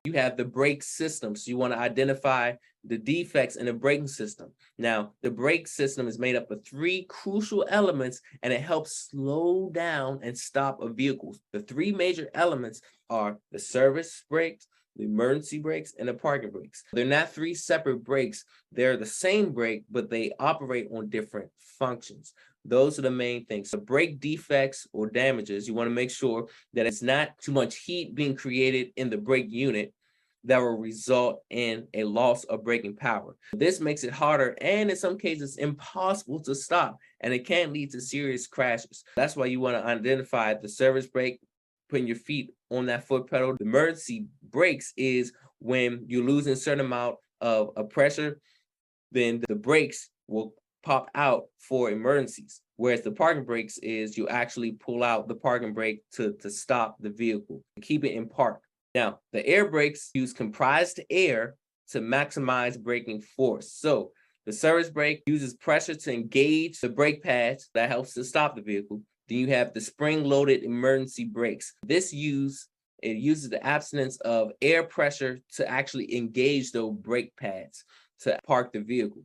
You have the brake system. So you want to identify the defects in the braking system. Now, the brake system is made up of three crucial elements, and it helps slow down and stop a vehicle. The three major elements are the service brakes, the emergency brakes, and the parking brakes. They're not three separate brakes. They're the same brake, but they operate on different functions. Those are the main things. So brake defects or damages, you want to make sure that it's not too much heat being created in the brake unit that will result in a loss of braking power. This makes it harder and in some cases impossible to stop, and it can lead to serious crashes. That's why you want to identify the service brake, putting your feet on that foot pedal. The emergency brakes is when you're losing a certain amount of pressure, then the brakes will pop out for emergencies. Whereas the parking brakes is you actually pull out the parking brake to stop the vehicle, to keep it in park. Now, the air brakes use compressed air to maximize braking force. So the service brake uses pressure to engage the brake pads that helps to stop the vehicle. Then you have the spring-loaded emergency brakes. It uses the absence of air pressure to actually engage those brake pads to park the vehicle.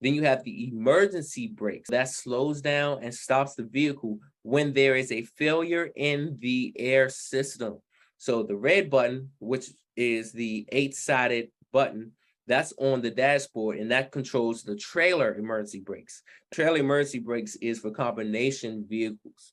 Then you have the emergency brakes that slows down and stops the vehicle when there is a failure in the air system. So the red button, which is the 8-sided button, that's on the dashboard, and that controls the trailer emergency brakes. Trailer emergency brakes is for combination vehicles.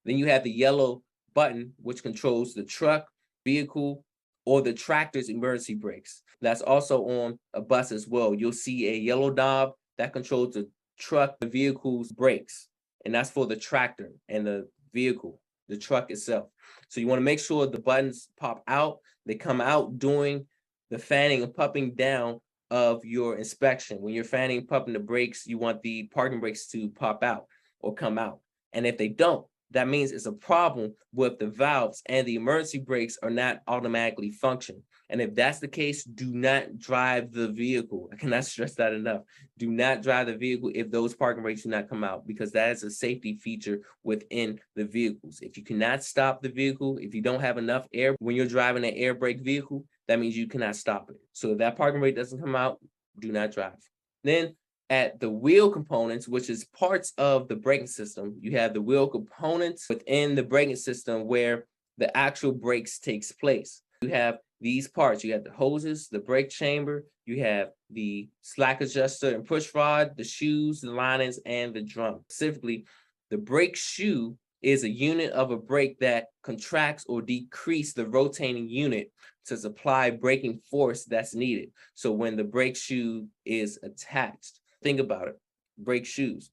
Then you have the yellow button, which controls the truck, vehicle, or the tractor's emergency brakes. That's also on a bus as well. You'll see a yellow knob that controls the truck, the vehicle's brakes, and that's for the tractor and the vehicle, the truck itself. So you want to make sure the buttons pop out. They come out during the fanning and pumping down of your inspection. When you're fanning and pumping the brakes, you want the parking brakes to pop out or come out. And if they don't, that means it's a problem with the valves and the emergency brakes are not automatically functioning. And if that's the case, do not drive the vehicle. I cannot stress that enough. Do not drive the vehicle if those parking brakes do not come out, because that is a safety feature within the vehicles. If you cannot stop the vehicle, if you don't have enough air when you're driving an air brake vehicle, that means you cannot stop it. So if that parking brake doesn't come out, do not drive. Then at the wheel components, which is parts of the braking system, you have the wheel components within the braking system where the actual brakes takes place. You have these parts. You have the hoses, the brake chamber, you have the slack adjuster and push rod, the shoes, the linings, and the drum. Specifically, the brake shoe is a unit of a brake that contracts or decreases the rotating unit to supply braking force that's needed. So when the brake shoe is attached, think about it, brake shoes.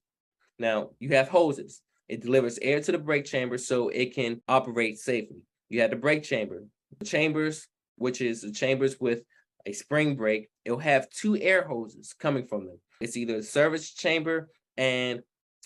Now, you have hoses. It delivers air to the brake chamber so it can operate safely. You have the brake chamber. The chambers, which is the chambers with a spring brake, it'll have two air hoses coming from them. It's either a service chamber and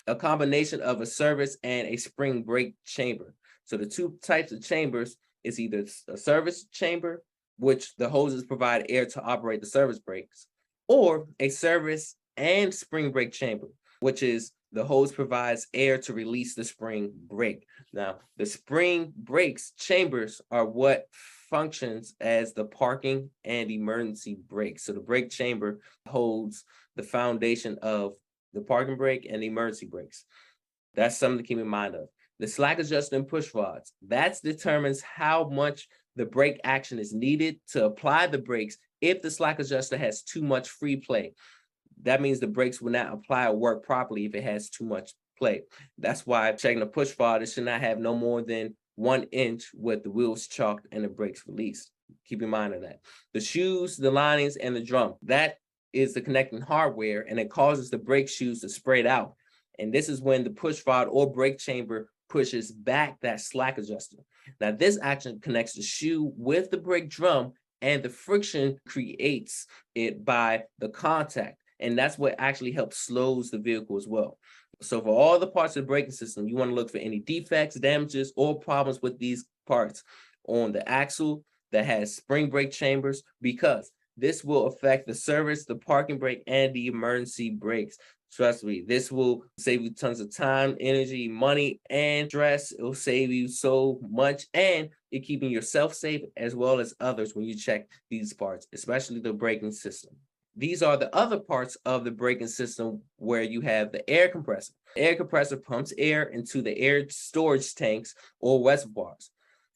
a combination of a service and a spring brake chamber. So the two types of chambers is either a service chamber, which the hoses provide air to operate the service brakes, or a service and spring brake chamber, which is the hose provides air to release the spring brake. Now, the spring brakes chambers are what functions as the parking and emergency brakes. So the brake chamber holds the foundation of the parking brake and the emergency brakes. That's something to keep in mind of. The slack adjuster and push rods, that determines how much the brake action is needed to apply the brakes if the slack adjuster has too much free play. That means the brakes will not apply or work properly if it has too much play. That's why checking the push rod, it should not have no more than 1 inch with the wheels chalked and the brakes released. Keep in mind of that. The shoes, the linings, and the drum, that is the connecting hardware, and it causes the brake shoes to spread out. And this is when the push rod or brake chamber pushes back that slack adjuster. Now, this action connects the shoe with the brake drum, and the friction creates it by the contact. And that's what actually helps slows the vehicle as well. So for all the parts of the braking system, you want to look for any defects, damages, or problems with these parts on the axle that has spring brake chambers, because this will affect the service, the parking brake, and the emergency brakes. Trust me, this will save you tons of time, energy, money, and stress. It will save you so much, and it keeping yourself safe as well as others when you check these parts, especially the braking system. These are the other parts of the braking system where you have the air compressor. The air compressor pumps air into the air storage tanks or reservoirs.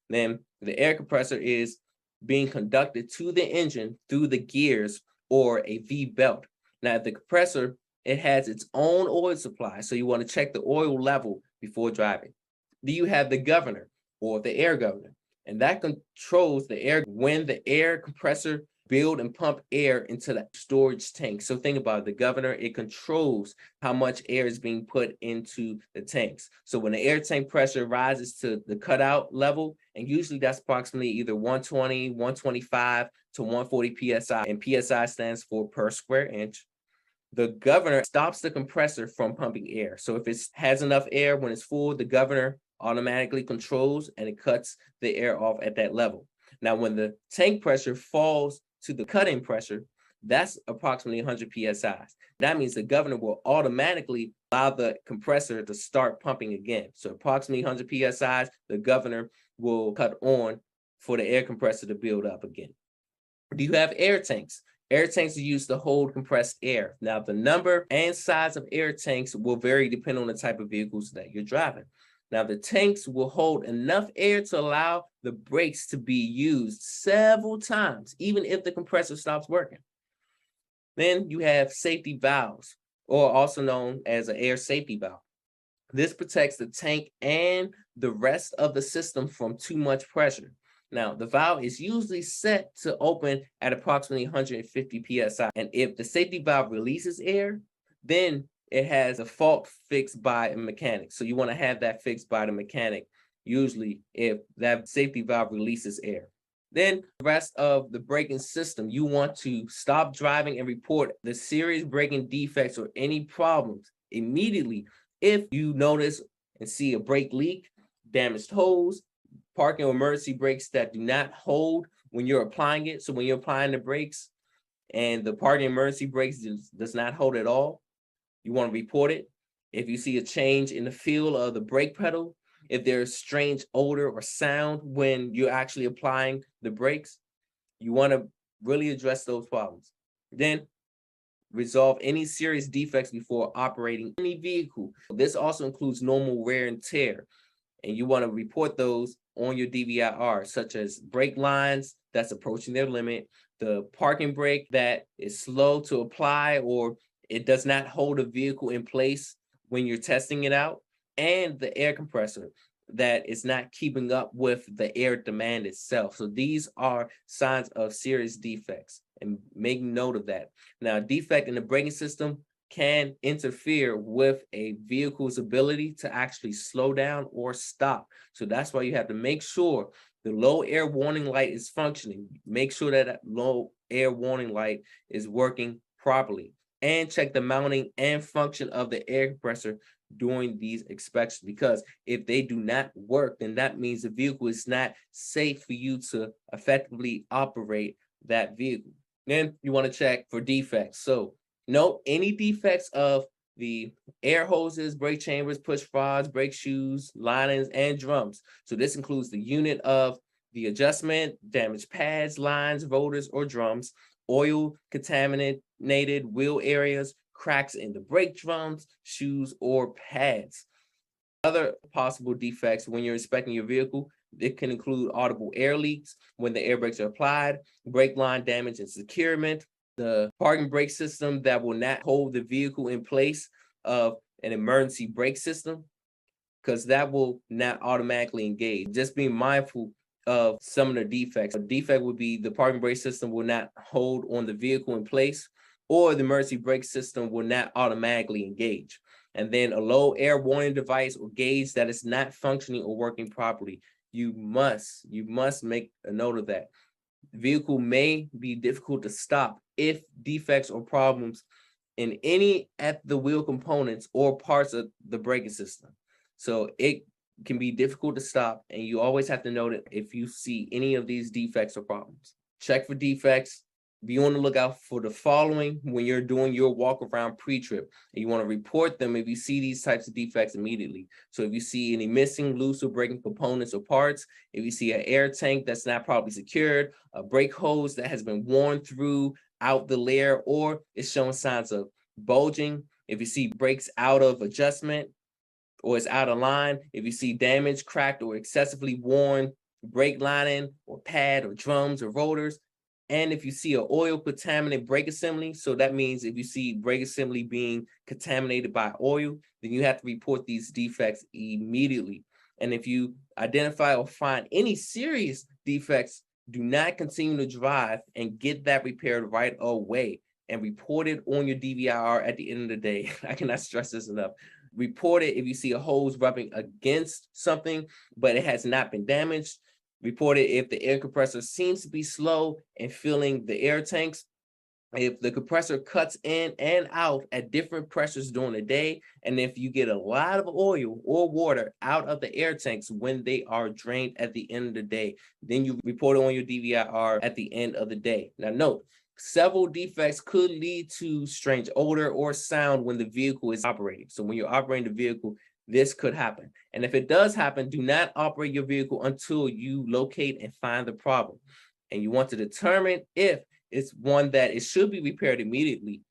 Then the air compressor is being conducted to the engine through the gears or a V belt. Now, the compressor, it has its own oil supply, so you want to check the oil level before driving. Then you have the governor or the air governor, and that controls the air when the air compressor build and pump air into the storage tank. So think about it, the governor, it controls how much air is being put into the tanks. So when the air tank pressure rises to the cutout level, and usually that's approximately either 120, 125 to 140 PSI, and PSI stands for per square inch, the governor stops the compressor from pumping air. So if it has enough air when it's full, the governor automatically controls and it cuts the air off at that level. Now, when the tank pressure falls to the cut-in pressure, that's approximately 100 PSI. That means the governor will automatically allow the compressor to start pumping again. So approximately 100 PSI, the governor will cut on for the air compressor to build up again. Do you have air tanks? Air tanks are used to hold compressed air. Now, the number and size of air tanks will vary depending on the type of vehicles that you're driving. Now, the tanks will hold enough air to allow the brakes to be used several times, even if the compressor stops working. Then you have safety valves, or also known as an air safety valve. This protects the tank and the rest of the system from too much pressure. Now, the valve is usually set to open at approximately 150 PSI. And if the safety valve releases air, then it has a fault fixed by a mechanic. So you want to have that fixed by the mechanic, usually if that safety valve releases air. Then the rest of the braking system, you want to stop driving and report the serious braking defects or any problems immediately. If you notice and see a brake leak, damaged hose, parking or emergency brakes that do not hold when you're applying it. So when you're applying the brakes and the parking emergency brakes does not hold at all, you want to report it. If you see a change in the feel of the brake pedal, if there's strange odor or sound when you're actually applying the brakes, you want to really address those problems. Then resolve any serious defects before operating any vehicle. This also includes normal wear and tear, and you want to report those on your DVIR, such as brake lines that's approaching their limit, the parking brake that is slow to apply or it does not hold a vehicle in place when you're testing it out, and the air compressor that is not keeping up with the air demand itself. So these are signs of serious defects, and make note of that. Now, defect in the braking system can interfere with a vehicle's ability to actually slow down or stop. So that's why you have to make sure the low air warning light is functioning. Make sure that low air warning light is working properly, and check the mounting and function of the air compressor during these inspections, because if they do not work, then that means the vehicle is not safe for you to effectively operate that vehicle. Then you want to check for defects. So note any defects of the air hoses, brake chambers, push rods, brake shoes, linings, and drums. So this includes the unit of the adjustment, damaged pads, lines, rotors, or drums, oil contaminated wheel areas, cracks in the brake drums, shoes, or pads. Other possible defects when you're inspecting your vehicle, it can include audible air leaks when the air brakes are applied, brake line damage and securement, the parking brake system that will not hold the vehicle in place of an emergency brake system, because that will not automatically engage. Just being mindful of some of the defects. A defect would be the parking brake system will not hold on the vehicle in place, or the emergency brake system will not automatically engage. And then a low air warning device or gauge that is not functioning or working properly. You must make a note of that. The vehicle may be difficult to stop if defects or problems in any at the wheel components or parts of the braking system. So it can be difficult to stop, and you always have to note it if you see any of these defects or problems. Check for defects, be on the lookout for the following when you're doing your walk around pre-trip. And you want to report them if you see these types of defects immediately. So if you see any missing, loose, or breaking components or parts, if you see an air tank that's not properly secured, a brake hose that has been worn through out the layer, or it's showing signs of bulging, if you see brakes out of adjustment or it's out of line, if you see damaged, cracked, or excessively worn brake lining or pad or drums or rotors, and if you see an oil contaminated brake assembly, so that means if you see brake assembly being contaminated by oil, then you have to report these defects immediately. And if you identify or find any serious defects, do not continue to drive and get that repaired right away and report it on your DVIR at the end of the day. I cannot stress this enough. Report it if you see a hose rubbing against something, but it has not been damaged. Report it if the air compressor seems to be slow and filling the air tanks. If the compressor cuts in and out at different pressures during the day, and if you get a lot of oil or water out of the air tanks when they are drained at the end of the day, then you report it on your DVIR at the end of the day. Now note, several defects could lead to strange odor or sound when the vehicle is operating. So when you're operating the vehicle, this could happen. And if it does happen, do not operate your vehicle until you locate and find the problem. And you want to determine if it's one that it should be repaired immediately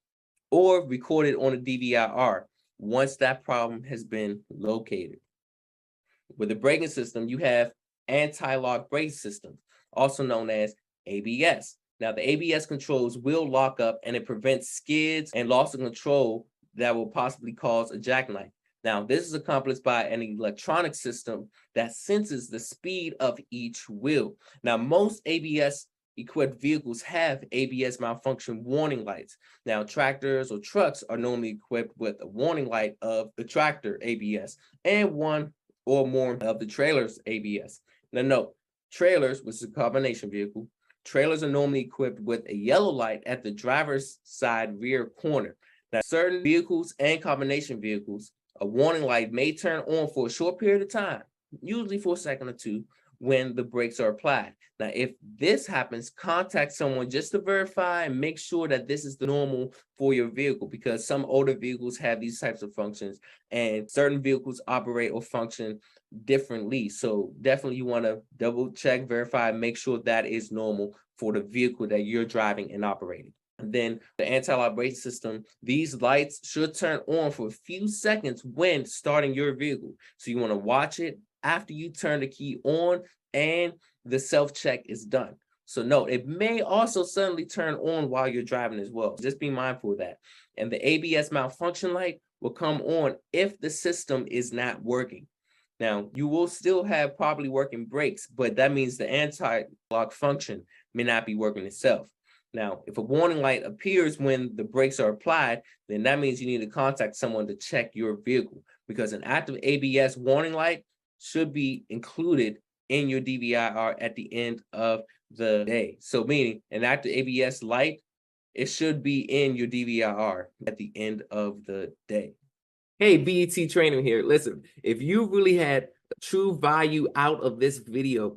or recorded on a DVIR once that problem has been located. With the braking system, you have anti-lock brake system, also known as ABS. Now, the ABS controls will lock up and it prevents skids and loss of control that will possibly cause a jackknife. Now, this is accomplished by an electronic system that senses the speed of each wheel. Now, most ABS equipped vehicles have ABS malfunction warning lights. Now, tractors or trucks are normally equipped with a warning light of the tractor ABS and one or more of the trailer's ABS. Now, note, trailers, which is a combination vehicle, trailers are normally equipped with a yellow light at the driver's side rear corner. Now, certain vehicles and combination vehicles, a warning light may turn on for a short period of time, usually for a second or two, when the brakes are applied. Now, if this happens, contact someone just to verify and make sure that this is the normal for your vehicle, because some older vehicles have these types of functions and certain vehicles operate or function differently. So definitely you want to double check, verify, and make sure that is normal for the vehicle that you're driving and operating. And then the anti-lock brake system, these lights should turn on for a few seconds when starting your vehicle. So you want to watch it after you turn the key on and the self-check is done. So note, it may also suddenly turn on while you're driving as well. Just be mindful of that. And the ABS malfunction light will come on if the system is not working. Now, you will still have properly working brakes, but that means the anti-lock function may not be working itself. Now, if a warning light appears when the brakes are applied, then that means you need to contact someone to check your vehicle, because an active ABS warning light should be included in your DVIR at the end of the day. So meaning an active ABS light, it should be in your DVIR at the end of the day. Hey, BET Training here. Listen, if you really had true value out of this video,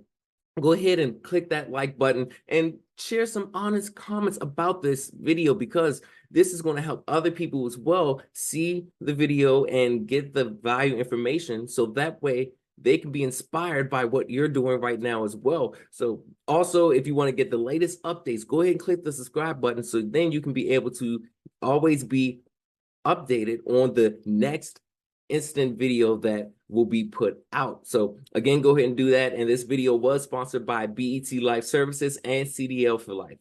go ahead and click that like button and share some honest comments about this video, because this is going to help other people as well see the video and get the value information, so that way they can be inspired by what you're doing right now as well. So also, if you want to get the latest updates, go ahead and click the subscribe button, so then you can be able to always be updated on the next instant video that will be put out. So again, go ahead and do that. And this video was sponsored by BET Life Services and CDL for Life.